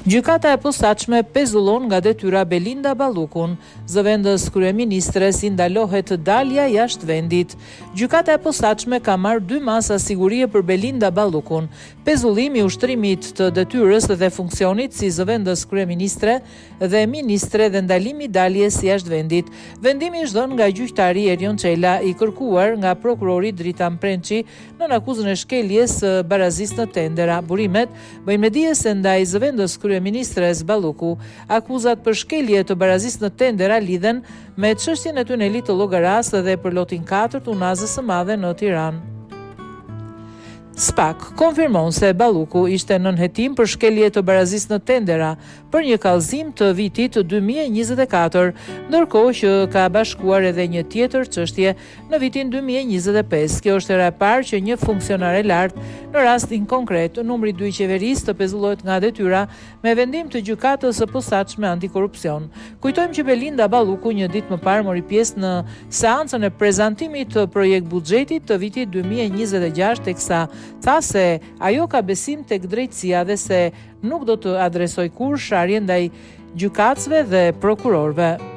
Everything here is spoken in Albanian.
Gjykata e posaçme pezullon nga detyra Belinda Ballukun. Zëvendës kryeministres i ndalohet dalja jashtë vendit. Gjykata e posaçme ka marrë 2 masa sigurie për Belinda Ballukun. Pezullimi i ushtrimit të detyrës dhe funksionit si zëvendës kryeministre dhe ministre dhe ndalimi i daljes jashtë vendit. Vendimi është dhënë nga gjyqtari Erion Çela i kërkuar nga prokurori Dritan Prençi në akuzën e shkeljes së barazisë në tendera. Burimet bëjnë me dije se ndaj zëvendës kryeministres Balluku, akuzat për shkelje të barazisë në tendera lidhen me çështjen e tunelit të Llogaras dhe për lotin 4 të Unazës së Madhe në Tiranë. SPAK konfirmon se Balluku ishte nën hetim për shkelje të barazisë në tendera për një kallëzim të vitit 2024, ndërkohë që ka bashkuar edhe një tjetër çështje në vitin 2025. Kjo është hera e parë që një funksionare lartë, në rastin konkret, numri 2 i qeverisë të pezullohet nga detyra me vendim të gjykatës së posaçme antikorrupsion. Kujtojmë që Belinda Balluku një ditë më parë mori pjesë në seancën e prezantimit të projekt buxhetit të vitit 2026, teksa tha se ajo ka besim tek drejtësia dhe se nuk do të adresoj kurrë sharje ndaj gjykatësve dhe prokurorëve.